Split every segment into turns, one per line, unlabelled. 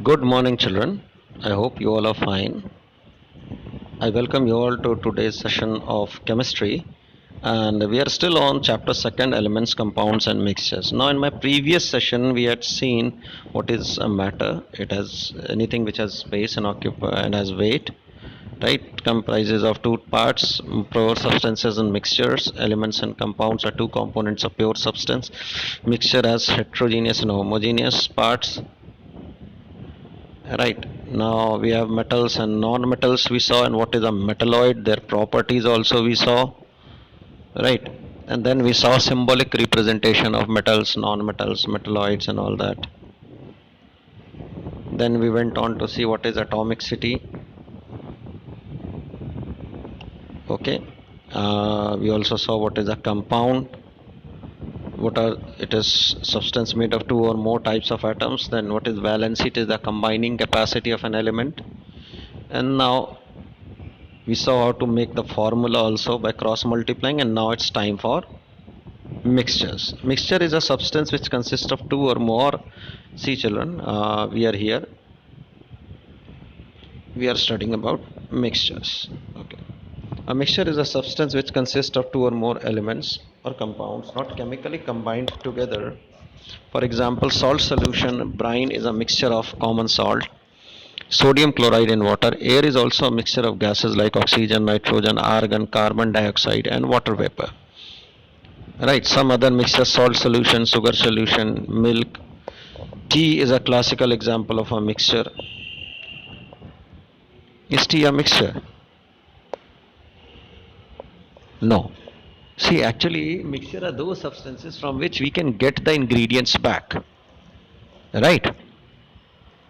Good morning, children. I hope you all are fine. I welcome you all to today's session of chemistry, and we are still on chapter second, elements, compounds, and mixtures. Now, in my previous session, we had seen what is a matter. It has anything which has space and occupy and has weight. Right, comprises of two parts: pure substances and mixtures. Elements and compounds are two components of pure substance. Mixture has heterogeneous and homogeneous parts. Right. Now we have metals and non-metals we saw, and what is a metalloid, their properties also we saw. Right. And then we saw symbolic representation of metals, non-metals, metalloids and all that. Then we went on to see what is atomicity. Okay. We also saw what is a compound. What are it is substance made of two or more types of atoms. Then what is valency? It is the combining capacity of an element. And now we saw how to make the formula also by cross multiplying, and now it's time for mixtures. Mixture is a substance which consists of two or more. See children, we are here, we are studying about mixtures. Okay, a mixture is a substance which consists of two or more elements or compounds not chemically combined together. For example, salt solution brine is a mixture of common salt, sodium chloride in water. Air is also a mixture of gases like oxygen, nitrogen, argon, carbon dioxide, and water vapor. Right, some other mixture: salt solution, sugar solution, milk. Tea is a classical example of a mixture. Is tea a mixture? No. See, actually, mixture are those substances from which we can get the ingredients back. Right?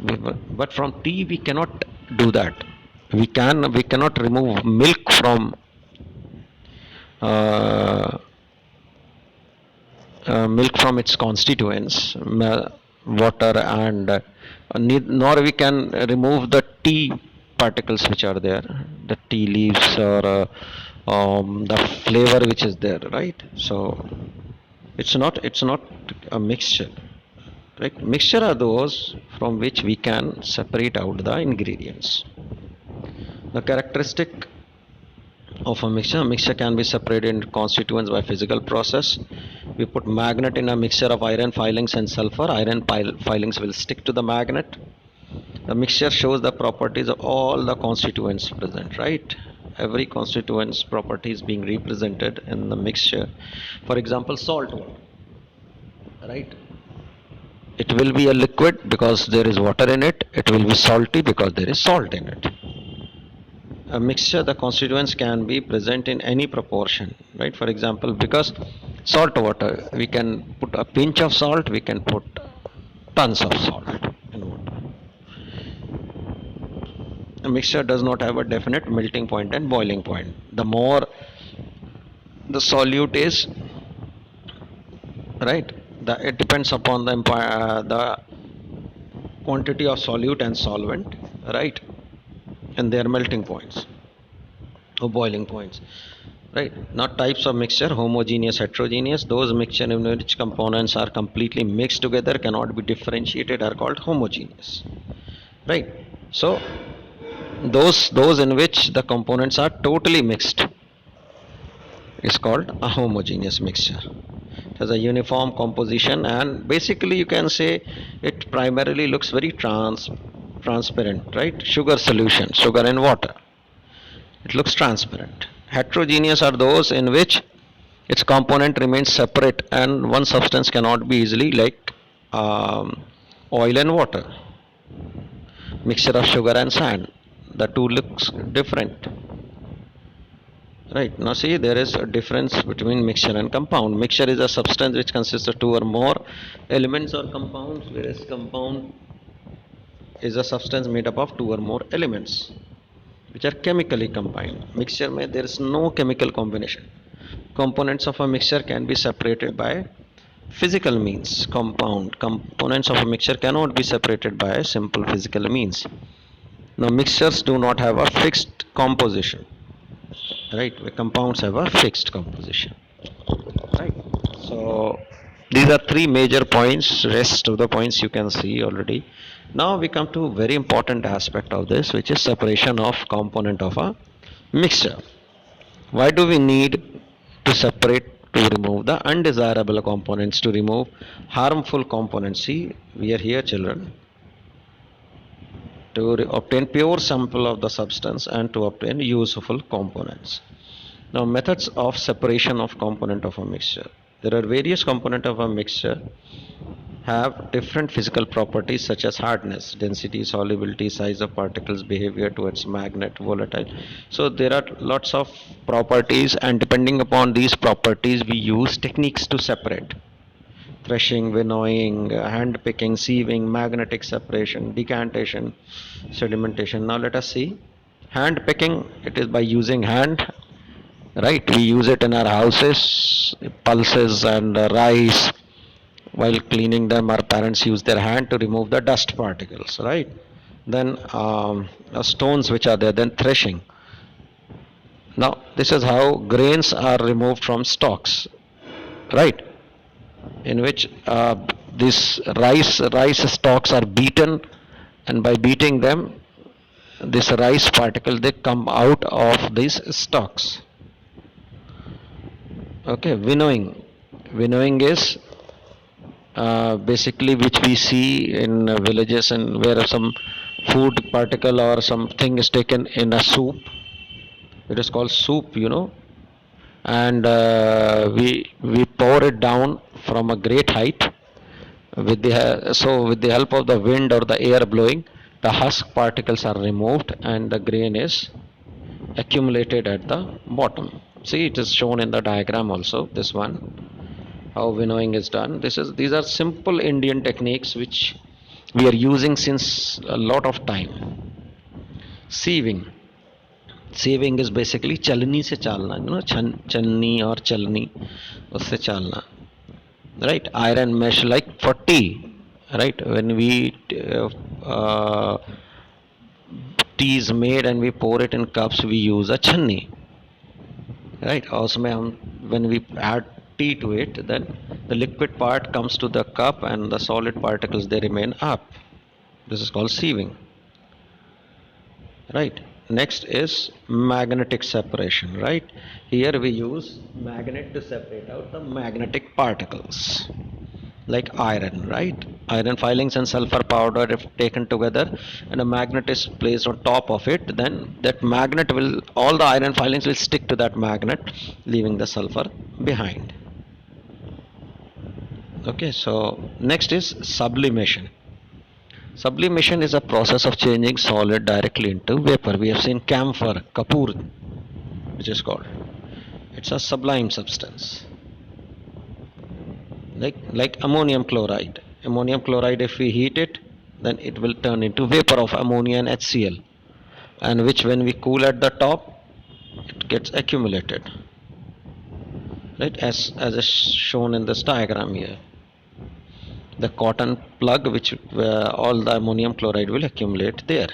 But from tea we cannot do that. We cannot remove milk from uh, its constituents, water, and nor we can remove the tea particles which are there, the tea leaves, or the flavor which is there, right? So it's not a mixture, right? Mixture are those from which we can separate out the ingredients. The characteristic of a mixture can be separated into constituents by physical process. We put magnet in a mixture of iron filings and sulfur. Iron filings will stick to the magnet. The mixture shows the properties of all the constituents present, right? Every constituent's property is being represented in the mixture. For example, salt water, right? It will be a liquid because there is water in it. It will be salty because there is salt in it. A mixture, the constituents can be present in any proportion, right? For example, because salt water, we can put a pinch of salt, we can put tons of salt in water. A mixture does not have a definite melting point and boiling point. The more the solute is, right, it depends upon the quantity of solute and solvent, right, and their melting points or boiling points. Right. Now types of mixture: homogeneous, heterogeneous. Those mixture in which components are completely mixed together, cannot be differentiated, are called homogeneous. Right. So those in which the components are totally mixed is called a homogeneous mixture. It has a uniform composition, and basically you can say it primarily looks very transparent, right? Sugar solution, sugar and water. It looks transparent. Heterogeneous are those in which its component remains separate and one substance cannot be easily, like oil and water, mixture of sugar and sand. The two looks different. Right, now see, there is a difference between mixture and compound. Mixture is a substance which consists of two or more elements or compounds, whereas compound is a substance made up of two or more elements which are chemically combined. Mixture may there is no chemical combination. Components of a mixture can be separated by physical means. Components of a mixture cannot be separated by simple physical means. Now mixtures do not have a fixed composition, right? The compounds have a fixed composition, right? So These are three major points. Rest of the points you can see already. Now we come to very important aspect of this, which is separation of component of a mixture. Why do we need to separate to remove the undesirable components, to remove harmful components? See, we are here, children, to obtain pure sample of the substance and to obtain useful components. Now, methods of separation of component of a mixture. There are various component of a mixture have different physical properties such as hardness, density, solubility, size of particles, behavior towards magnet, volatile. So there are lots of properties, and depending upon these properties we use techniques to separate: threshing, winnowing, hand picking, sieving, magnetic separation, decantation, sedimentation. Now let us see. Hand picking, it is by using hand, right? We use it in our houses, pulses and rice. While cleaning them, our parents use their hand to remove the dust particles, right? Then stones which are there, then threshing. Now this is how grains are removed from stalks, right? In which these rice stalks are beaten, and by beating them, this rice particle they come out of these stalks. Okay, winnowing is basically which we see in villages, and where some food particle or something is taken in a soup. It is called soup, and we pour it down from a great height with the help of the wind or the air blowing, the husk particles are removed and the grain is accumulated at the bottom. See, it is shown in the diagram also, this one, how winnowing is done. These are simple Indian techniques which we are using since a lot of time. Sieving. Sieving is basically chalni se chalna, channi or chalni, usse chalna. Right? Iron mesh like for tea. Right? When tea is made and we pour it in cups, we use a channi. Right? Also, when we add tea to it, then the liquid part comes to the cup and the solid particles they remain up. This is called sieving. Right? Next is magnetic separation. Right? Here we use magnet to separate out the magnetic particles, like iron. Right? Iron filings and sulfur powder, if taken together and a magnet is placed on top of it, then that magnet will, all the iron filings will stick to that magnet, leaving the sulfur behind. Okay, so next is sublimation. Sublimation is a process of changing solid directly into vapor. We have seen camphor, kapoor, which is called, it's a sublime substance, like ammonium chloride. Ammonium chloride, if we heat it, then it will turn into vapor of ammonia and HCl, and which when we cool at the top, it gets accumulated, right? As is shown in this diagram here, the cotton plug, which all the ammonium chloride will accumulate there.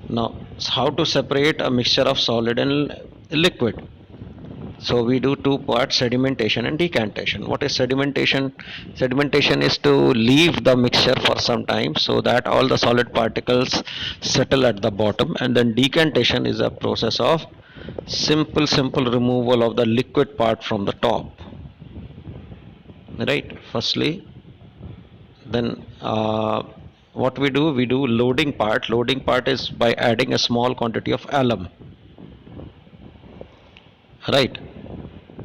Now, how to separate a mixture of solid and liquid? So we do two parts: sedimentation and decantation. What is sedimentation? Sedimentation is to leave the mixture for some time so that all the solid particles settle at the bottom, and then decantation is a process of simple removal of the liquid part from the top. Right? Firstly, then what we do loading part. Loading part is by adding a small quantity of alum. Right?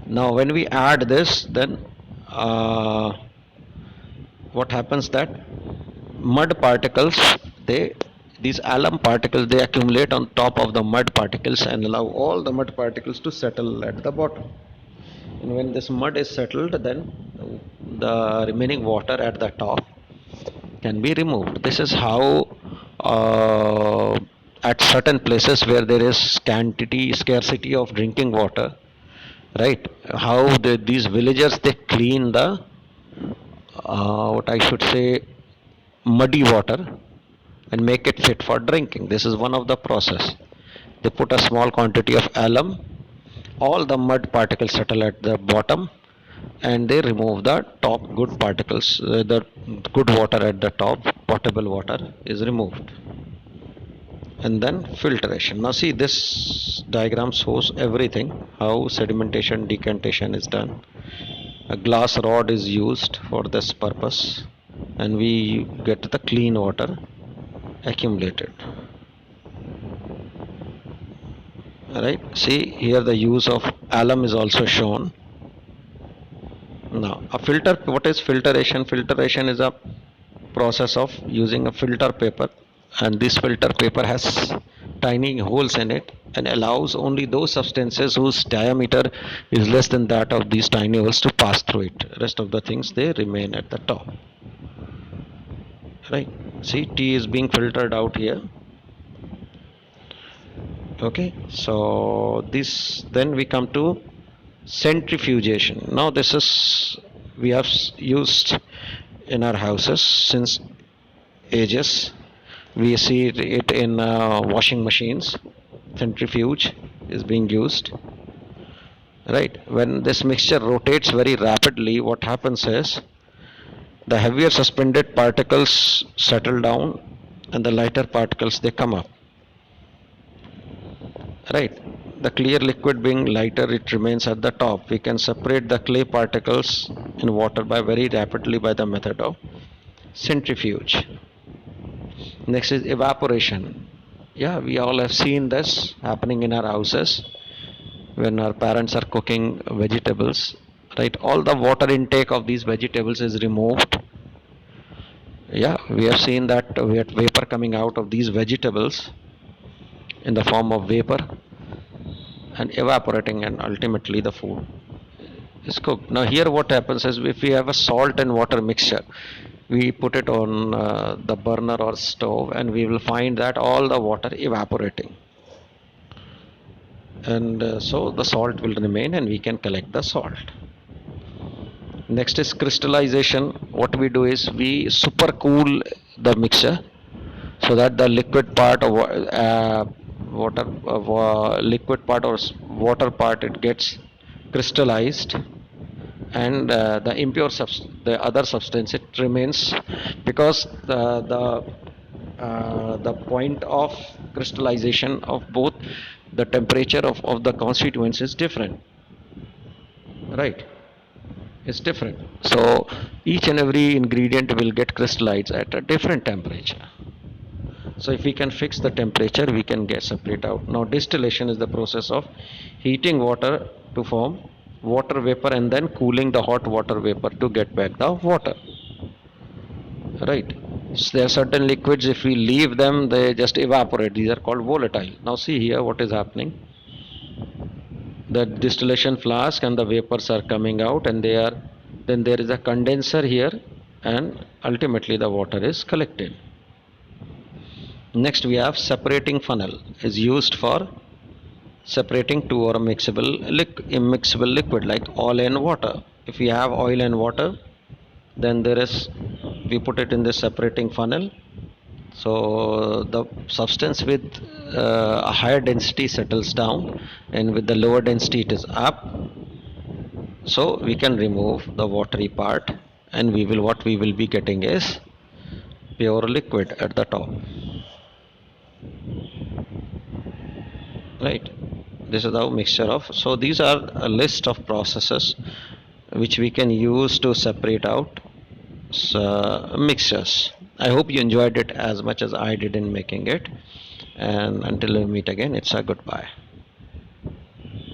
Now when we add this, then uh, what happens that mud particles, they these alum particles, they accumulate on top of the mud particles and allow all the mud particles to settle at the bottom. And when this mud is settled, then the remaining water at the top can be removed. This is how at certain places where there is scarcity of drinking water, right, how these villagers they clean the what I should say, muddy water, and make it fit for drinking. This is one of the process. They put a small quantity of alum, all the mud particles settle at the bottom, and they remove the top good particles, the good water at the top, potable water is removed. And then filtration. Now see, this diagram shows everything, how sedimentation decantation is done. A glass rod is used for this purpose, and we get the clean water accumulated. Right, see here the use of alum is also shown. Now a filter, what is filtration? Filtration is a process of using a filter paper, and this filter paper has tiny holes in it and allows only those substances whose diameter is less than that of these tiny holes to pass through it. Rest of the things, they remain at the top. Right, see, tea is being filtered out here. Okay, so this, then we come to centrifugation. Now this is, we have used in our houses since ages. We see it in washing machines. Centrifuge is being used. Right, when this mixture rotates very rapidly, what happens is the heavier suspended particles settle down and the lighter particles, they come up. Right, the clear liquid being lighter, it remains at the top. We can separate the clay particles in water by very rapidly by the method of centrifuge. Next is evaporation. Yeah, we all have seen this happening in our houses when our parents are cooking vegetables. Right, all the water intake of these vegetables is removed. Yeah, we have seen that we have vapor coming out of these vegetables in the form of vapor and evaporating, and ultimately the food is cooked. Now here what happens is, if we have a salt and water mixture, we put it on the burner or stove, and we will find that all the water evaporating, and so the salt will remain and we can collect the salt. Next is crystallization. What we do is we super cool the mixture so that the liquid part of water liquid part or water part, it gets crystallized, and the other substance, it remains, because the point of crystallization of both the temperature of the constituents is different. Right, it's different, so each and every ingredient will get crystallized at a different temperature. So if we can fix the temperature, we can get separate out. Now distillation is the process of heating water to form water vapor and then cooling the hot water vapor to get back the water. Right, so there are certain liquids, if we leave them, they just evaporate. These are called volatile. Now see here what is happening. The distillation flask and the vapors are coming out, and they are, then there is a condenser here, and ultimately the water is collected. Next we have separating funnel, is used for separating two or immiscible liquid like oil and water. If we have oil and water, then there is, we put it in the separating funnel, so the substance with a higher density settles down, and with the lower density it is up, so we can remove the watery part, and we will, what we will be getting is pure liquid at the top. Right, this is the mixture of, so these are a list of processes which we can use to separate out mixtures. I hope you enjoyed it as much as I did in making it, and until we meet again, it's a goodbye.